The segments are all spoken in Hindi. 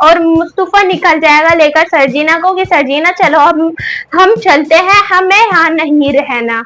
और मुस्तफा निकल जाएगा लेकर सर्जीना को कि सर्जीना चलो हम चलते हैं, हमें यहाँ नहीं रहना।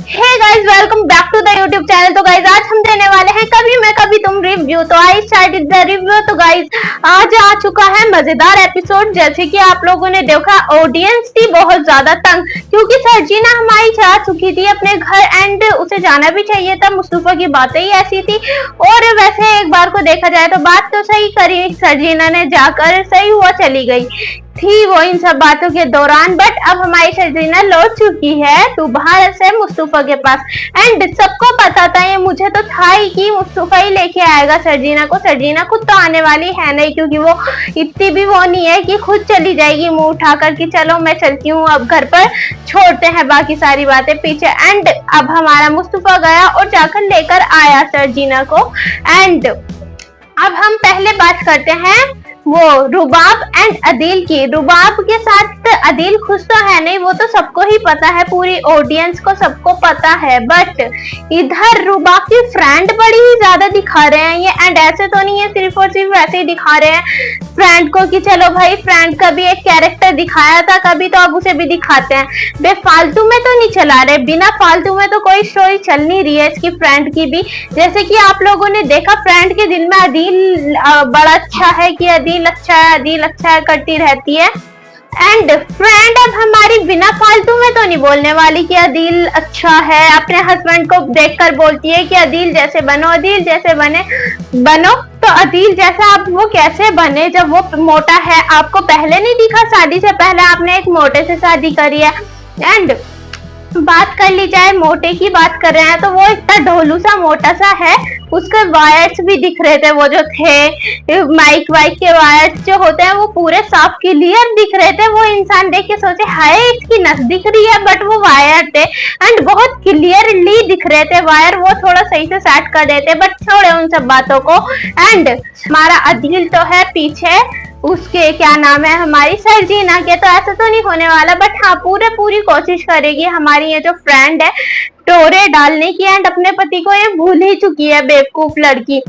Hey guys, welcome back to the YouTube channel. तो गाइस आज हम देने वाले हैं कभी मैं कभी तुम रिव्यू। तो आई स्टार्टेड द रिव्यू। तो गाइस आज आ चुका है मजेदार एपिसोड। जैसे कि आप लोगों ने देखा, ऑडियंस थी बहुत ज्यादा तंग क्योंकि सर्जीना हमारी जा चुकी थी अपने घर एंड उसे जाना भी चाहिए था। मुस्तफा की बातें ही ऐसी थी। और वैसे एक बार को देखा जाए तो बात तो सही करी सर्जीना ने, जाकर सही हुआ चली गई थी वो इन सब बातों के दौरान। बट अब हमारी सर्जीना लौट चुकी है दोबारा से मुस्तफा के पास एंड सबको पता था, ये मुझे तो था ही कि मुस्तफा ही लेके आएगा सर्जीना को। सर्जीना खुद तो आने वाली है नहीं क्योंकि वो इतनी भी वो नहीं है कि खुद चली जाएगी मुंह उठाकर कि चलो मैं चलती हूँ, अब घर पर छोड़ते हैं बाकी सारी बातें पीछे। एंड अब हमारा मुस्तफा गया और जाकर लेकर आया सर्जीना को। एंड अब हम पहले बात करते हैं वो रुबाब एंड अदील की। रुबाब के साथ अदील खुश तो है नहीं, वो तो सबको ही पता है, पूरी ऑडियंस को सबको पता है। बट इधर रुबाब की फ्रेंड बड़ी ही ज्यादा दिखा रहे हैं ये। एंड ऐसे तो नहीं है सिर्फ और सिर्फ वैसे ही दिखा रहे हैं फ्रेंड को कि चलो भाई फ्रेंड का भी एक कैरेक्टर दिखाया था कभी, तो अब उसे भी दिखाते हैं। बेफालतू में तो नहीं चला रहे, बिना फालतू में तो कोई स्टोरी चल नहीं रही है इसकी फ्रेंड की भी। जैसे कि आप लोगों ने देखा फ्रेंड के दिल में अदील बड़ा अच्छा है कि अदील अच्छा है करती रहती है। एंड फ्रेंड अब हमारी बिना फालतू में तो नहीं बोलने वाली कि अदील अच्छा है, अपने हस्बैंड को देखकर बोलती है कि अदील जैसे बनो, अदील जैसे बनो। तो अदील जैसा अब वो कैसे बने जब वो मोटा है? आपको पहले नहीं दिखा? शादी से पहले आपने एक मोटे से शादी करी है। एंड बात कर ली जाए मोटे की, बात कर रहे हैं तो वो इतना ढोलू सा मोटा सा है, उसके वायर्स भी दिख रहे थे, वो जो थे माइक वाइक के वायर्स जो होते हैं वो पूरे साफ क्लियर दिख रहे थे। वो इंसान देख के सोचे हाय इसकी नस दिख रही है, बट वो वायर थे एंड बहुत क्लियरली दिख रहे थे वायर। वो थोड़ा सही से सेट कर देते, बट छोड़े उन सब बातों को। एंड हमारा अदील तो है पीछे, उसके क्या नाम है हमारी सर्जीना के, तो ऐसा तो नहीं होने वाला। बट हाँ पूरी कोशिश करेगी हमारी ये जो फ्रेंड है टोरे डालने की। एंड अपने पति को ये भूल ही चुकी है बेवकूफ लड़की।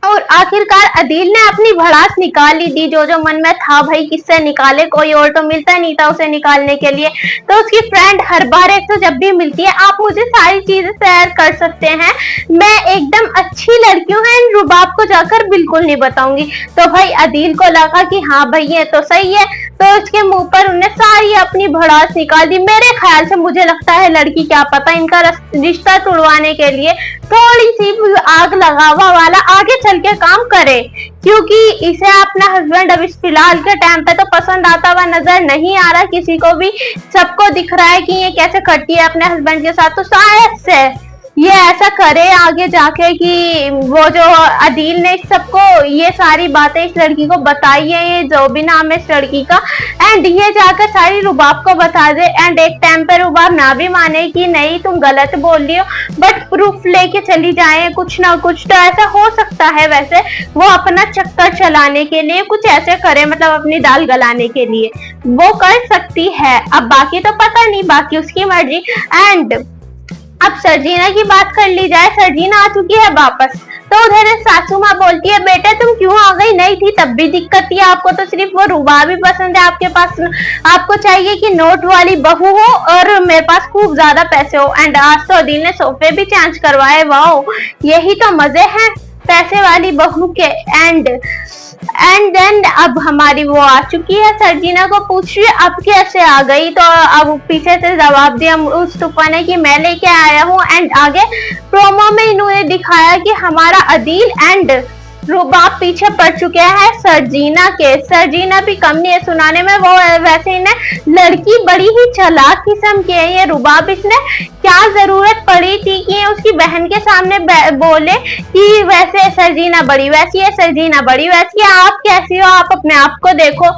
और आखिरकार अदील ने अपनी भड़ास निकाल ही दी, जो मन में था भाई किससे निकाले, कोई और तो मिलता नहीं था उसे निकालने के लिए। तो उसकी फ्रेंड हर बार एक तो जब भी मिलती है आप मुझे सारी चीजें शेयर कर सकते हैं, मैं एकदम अच्छी लड़की हूँ एंड रुबाब को जाकर बिल्कुल नहीं बताऊंगी। तो भाई अदील को लगा कि हाँ भाई ये तो सही है, तो उसके मुंह पर उन्हें सारी अपनी भड़ास निकाल दी। मेरे ख्याल से मुझे लगता है लड़की क्या पता इनका रिश्ता तुड़वाने के लिए थोड़ी सी आग लगावा वाला आगे चल के काम करे, क्योंकि इसे अपना हस्बैंड अब इस फिलहाल के टाइम पे तो पसंद आता हुआ नजर नहीं आ रहा किसी को भी। सबको दिख रहा है कि ये कैसे करती है अपने हस्बैंड के साथ, तो शायद से ये ऐसा करे आगे जाके कि वो जो अदील ने सबको ये सारी बातें इस लड़की को बताई है, ये जो भी नाम है इस लड़की का, एंड ये जाकर सारी रुबाब को बता दे। एंड एक टाइम पे रुबाब ना भी माने कि नहीं तुम गलत बोल रही हो, बट प्रूफ लेके चली जाए कुछ ना कुछ, तो ऐसा हो सकता है। वैसे वो अपना चक्कर चलाने के लिए कुछ ऐसे करे, मतलब अपनी दाल गलाने के लिए वो कर सकती है। अब बाकी तो पता नहीं, बाकी उसकी मर्जी। एंड अब सर्जीना की बात कर ली जाए, सर्जीना आ चुकी है वापस। तो उधर सासू माँ बोलती है बेटा तुम क्यों आ गई, नहीं थी तब भी दिक्कत थी, आपको तो सिर्फ वो रुबाब ही पसंद है, आपके पास आपको चाहिए कि नोट वाली बहू हो और मेरे पास खूब ज्यादा पैसे हो। एंड आज तो अदील ने सोफे भी चेंज करवाए, वाओ यही तो मजे हैं पैसे वाली बहू के। एंड देन अब हमारी वो आ चुकी है, सर्जीना को पूछ रही है अब कैसे आ गई, तो अब पीछे से जवाब दिया मुस्तफा ने कि मैं लेके आया हूँ। एंड आगे प्रोमो में इन्होंने दिखाया कि हमारा अदील एंड रुबाब पीछे पड़ चुके हैं सर्जीना के। सर्जीना भी कम नहीं है सुनाने में, वो वैसे इन्हें लड़की बड़ी ही चालाक किस्म की है ये रुबाब। इसने क्या जरूरत पड़ी थी कि उसकी बहन के सामने बोले कि वैसे सर्जीना बड़ी वैसी है, सर्जीना बड़ी वैसी है, आप कैसी हो, आप अपने आप को देखो।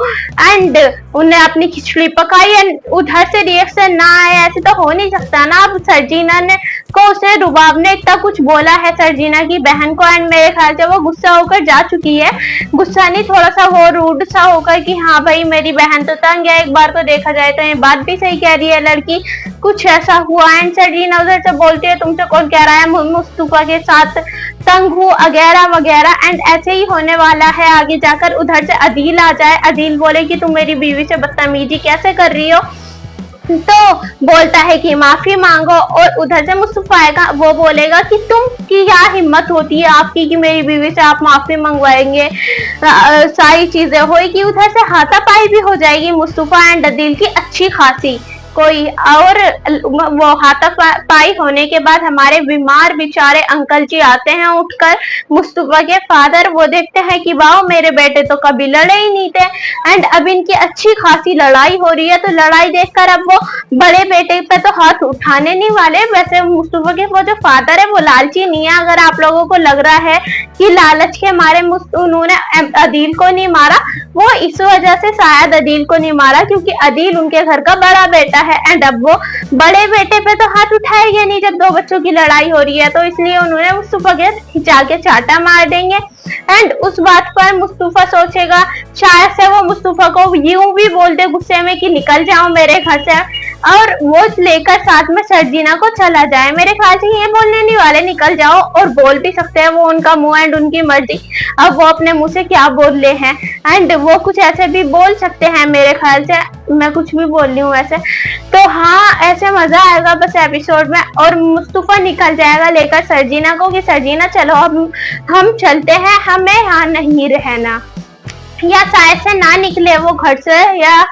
एंड उन्हें अपनी खिचड़ी पकाई एंड उधर से रिएक्शन ना आए, ऐसे तो हो नहीं सकता ना। अब सर्जिना ने को उसने रुबाब ने इतना कुछ बोला है सर्जिना की बहन को एंड मेरे ख्याल से वो गुस्सा होकर जा चुकी है। गुस्सा नहीं, थोड़ा सा वो रूड सा होकर कि हाँ भाई मेरी बहन तो तंग है, एक बार को देखा जाए तो ये बात भी सही कह रही है लड़की, कुछ ऐसा हुआ। एंड सर्जिना उधर से बोलती है तुमसे कौन कह रहा है मुस्तफा के साथ तंग हूँ वगैरह वगैरह। एंड ऐसे ही होने वाला है आगे जाकर। उधर से अदील आ जाए, अदील बोले कि तुम मेरी बीवी से बदतमीजी कैसे कर रही हो, तो बोलता है कि माफी मांगो। और उधर से मुस्तफा आएगा, वो बोलेगा कि तुम की क्या हिम्मत होती है आपकी कि मेरी बीवी से आप माफी मंगवाएंगे, सारी चीजें होगी। उधर से हाथापाई भी हो जाएगी मुस्तफा एंड अदील की अच्छी खासी कोई। और वो हाथापाई होने के बाद हमारे बीमार बेचारे अंकल जी आते हैं उठकर, मुस्तफा के फादर। वो देखते हैं कि वाह मेरे बेटे तो कभी लड़े ही नहीं थे एंड अब इनकी अच्छी खासी लड़ाई हो रही है। तो लड़ाई देखकर अब वो बड़े बेटे पे तो हाथ उठाने नहीं वाले। वैसे मुस्तफा के वो जो फादर है वो लालची नहीं है। अगर आप लोगों को लग रहा है कि लालच के मारे उन्होंने अदील को नहीं मारा, वो इस वजह से शायद अदील को नहीं मारा क्योंकि अदील उनके घर का बड़ा बेटा है एंड अब वो बड़े बेटे पे तो हाथ उठाएंगे नहीं जब दो बच्चों की लड़ाई हो रही है। तो इसलिए उन्होंने मुस्तफा के खिंचा के चाटा मार देंगे। एंड उस बात पर मुस्तफा सोचेगा, शायद से वो मुस्तफा को यूं भी बोल दे गुस्से में कि निकल जाओ मेरे घर से, और वो लेकर साथ में सर्जिना को चला जाए। मेरे ख्याल से ये बोलने नहीं वाले निकल जाओ, और बोल भी सकते हैं, वो उनका मुंह एंड उनकी मर्जी। अब वो अपने मुंह से क्या बोल रहे हैं एंड वो कुछ ऐसे भी बोल सकते हैं। मेरे ख्याल से मैं कुछ भी बोल रही हूँ वैसे तो। हाँ, ऐसे मजा आएगा बस एपिसोड में। और मुस्तफा निकल जाएगा लेकर सर्जिना को कि सर्जिना चलो अब हम चलते हैं, हमें यहाँ नहीं रहना। या शायद से ना निकले वो घर से, या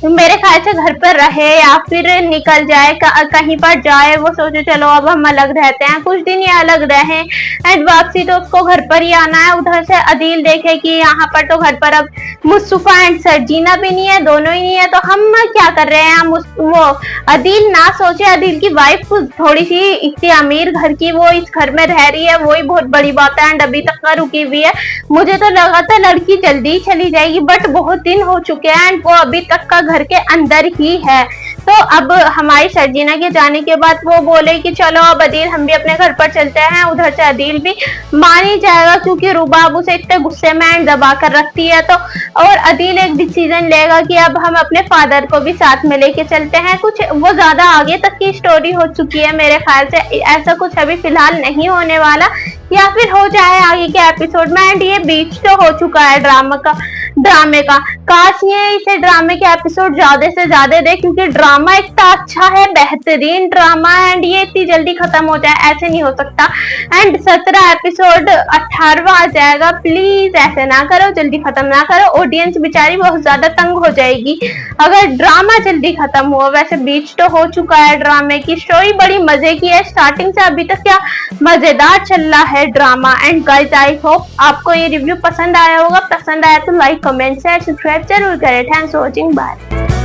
मेरे ख्याल से घर पर रहे या फिर निकल जाए कहीं पर जाए। वो सोचे चलो अब हम अलग रहते हैं, कुछ दिन ये अलग रहे एंड वापसी तो उसको घर पर ही आना है। उधर से अदील देखे कि यहाँ पर तो घर पर अब मुस्तफा एंड सर्जिना भी नहीं है, दोनों ही नहीं है, तो हम क्या कर रहे हैं। वो अदील ना सोचे, अदील की वाइफ थोड़ी सी इतनी अमीर घर की, वो इस घर में रह रही है, वही बहुत बड़ी बात है एंड अभी तक का रुकी हुई है। मुझे तो लगा था लड़की जल्दी ही चली जाएगी बट बहुत दिन हो चुके हैं एंड वो अभी तक का घर के अंदर ही है। तो अब हमारी सर्जिना के जाने के बाद वो बोले कि चलो अब अदील हम भी अपने घर पर चलते हैं। उधर से अदील भी मान ही जाएगा क्योंकि रुबाब उसे इतने गुस्से में एंड दबा कर रखती है। तो और अदील एक डिसीजन लेगा कि अब हम अपने फादर को भी साथ में लेके चलते हैं। कुछ वो ज्यादा आगे तक की स्टोरी हो चुकी है मेरे ख्याल से, ऐसा कुछ अभी फिलहाल नहीं होने वाला, या फिर हो जाए आगे के एपिसोड में। एंड ये बीच तो हो चुका है ड्रामे का। काश ये इसे ड्रामे के एपिसोड ज्यादा से ज्यादा दे क्योंकि ड्रामा इतना अच्छा है, बेहतरीन ड्रामा है एंड ये इतनी जल्दी खत्म हो जाए ऐसे नहीं हो सकता। एंड 17 एपिसोड 18वां आ जाएगा, प्लीज ऐसे ना करो, जल्दी खत्म ना करो, ऑडियंस बेचारी बहुत ज्यादा तंग हो जाएगी अगर ड्रामा जल्दी खत्म हुआ। वैसे बीच तो हो चुका है ड्रामे की, स्टोरी बड़ी मजे की है, स्टार्टिंग से अभी तक क्या मजेदार चल रहा है drama. And guys I hope आपको ये रिव्यू पसंद आया होगा, पसंद आया तो लाइक कमेंट शेयर सब्सक्राइब जरूर करें। Thanks for watching, bye.